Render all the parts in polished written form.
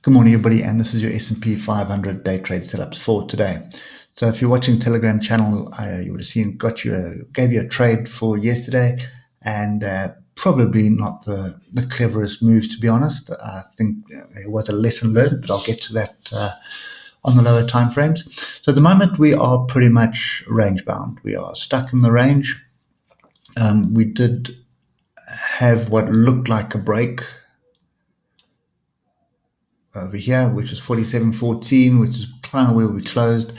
Good morning, everybody, and this is your S&P 500 day trade setups for today. So, if you're watching Telegram channel, you would have seen gave you a trade for yesterday, and probably not the cleverest move, to be honest. I think it was a lesson learned, but I'll get to that on the lower time frames. So, at the moment, we are pretty much range bound. We are stuck in the range. We did have what looked like a break over here, which is 47.14, which is kind of where we closed,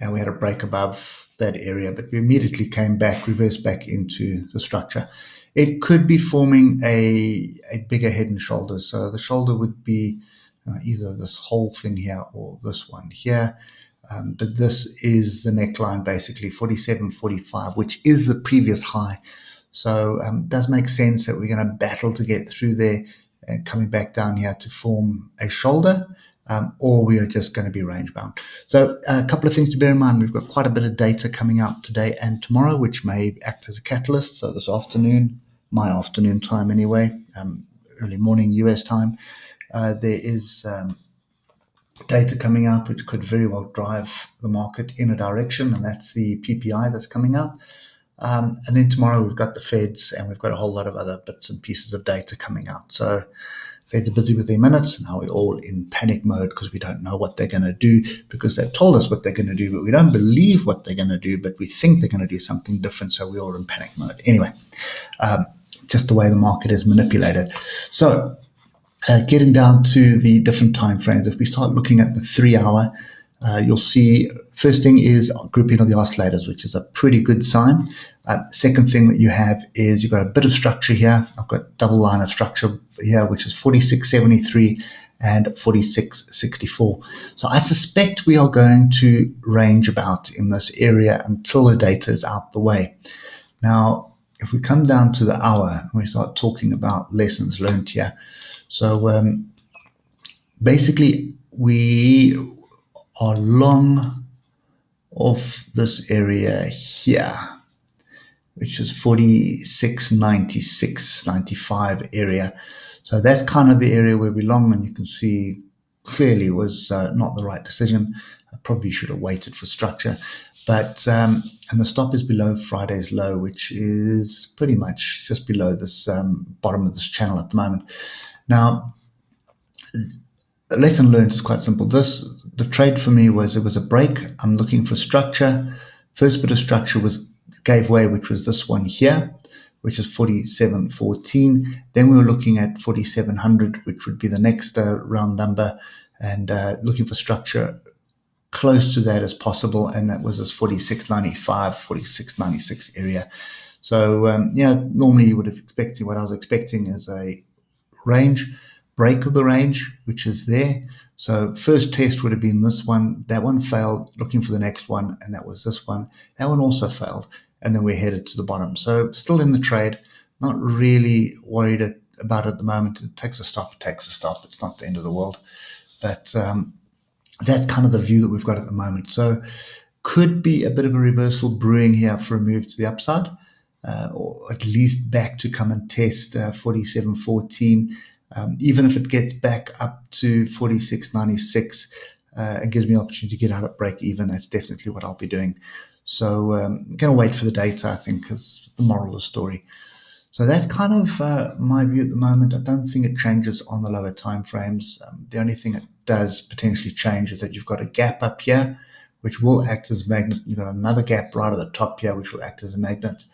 and we had a break above that area, but we immediately came back, reversed back into the structure. It could be forming a bigger head and shoulders. So the shoulder would be either this whole thing here or this one here. But this is the neckline, basically 47.45, which is the previous high. So it does make sense that we're going to battle to get through there and coming back down here to form a shoulder, or we are just going to be range bound. So a couple of things to bear in mind. We've got quite a bit of data coming out today and tomorrow, which may act as a catalyst. So this afternoon, my afternoon time anyway, early morning US time, there is data coming out which could very well drive the market in a direction, and that's the PPI that's coming out. And then tomorrow we've got the Feds, and we've got a whole lot of other bits and pieces of data coming out. So Feds are busy with their minutes, and now we're all in panic mode because we don't know what they're going to do, because they've told us what they're going to do, but we don't believe what they're going to do, but we think they're going to do something different. So we're all in panic mode. Anyway, just the way the market is manipulated. So getting down to the different time frames, if we start looking at the 3 hour, you'll see first thing is grouping of the oscillators, which is a pretty good sign. Second thing that you have is you've got a bit of structure here. I've got double line of structure here, which is 46.73 and 46.64. So I suspect we are going to range about in this area until the data is out the way. Now, if we come down to the hour and we start talking about lessons learned here. So basically, we are long of this area here, which is 46.96, 95 area. So that's kind of the area where we long, and you can see clearly was not the right decision. I probably should have waited for structure. But and the stop is below Friday's low, which is pretty much just below this bottom of this channel at the moment. Now, the lesson learned is quite simple. The trade for me was, it was a break. I'm looking for structure. First bit of structure gave way, which was this one here, which is 47.14. Then we were looking at 4700, which would be the next round number, and looking for structure close to that as possible, and that was this 46.95, 46.96 area. So normally you would have expected, what I was expecting is a range, break of the range, which is there. So first test would have been this one. That one failed, looking for the next one, and that was this one. That one also failed, and then we're headed to the bottom. So still in the trade, not really worried about it at the moment. It takes a stop, it takes a stop. It's not the end of the world. But that's kind of the view that we've got at the moment. So could be a bit of a reversal brewing here for a move to the upside, or at least back to come and test 47.14. Even if it gets back up to 46.96, it gives me an opportunity to get out at break even. That's definitely what I'll be doing. So I'm going to wait for the data, I think, is the moral of the story. So that's kind of my view at the moment. I don't think it changes on the lower time frames. The only thing it does potentially change is that you've got a gap up here, which will act as a magnet. You've got another gap right at the top here, which will act as a magnet.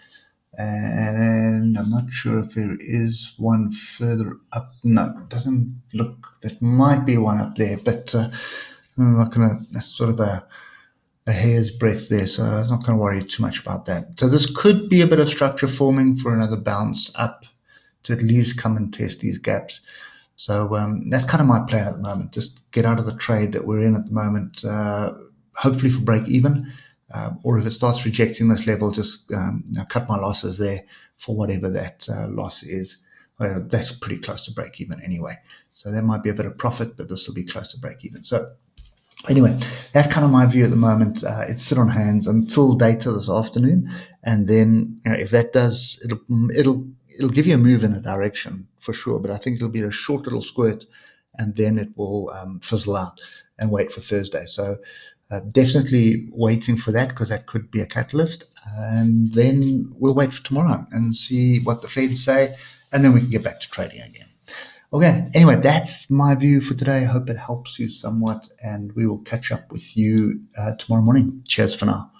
And I'm not sure if there is one further up. No, it doesn't look. There might be one up there, but I'm not going to. That's sort of a hair's breadth there, so I'm not going to worry too much about that. So this could be a bit of structure forming for another bounce up to at least come and test these gaps. So that's kind of my plan at the moment. Just get out of the trade that we're in at the moment, hopefully for break even. Or if it starts rejecting this level, just cut my losses there for whatever that loss is. That's pretty close to break even anyway. So there might be a bit of profit, but this will be close to break even. So anyway, that's kind of my view at the moment. It's sit on hands until data this afternoon, and then if that does, it'll give you a move in a direction for sure. But I think it'll be a short little squirt, and then it will fizzle out and wait for Thursday. So definitely waiting for that, because that could be a catalyst. And then we'll wait for tomorrow and see what the Feds say, and then we can get back to trading again. Okay, anyway, that's my view for today. I hope it helps you somewhat, and we will catch up with you tomorrow morning. Cheers for now.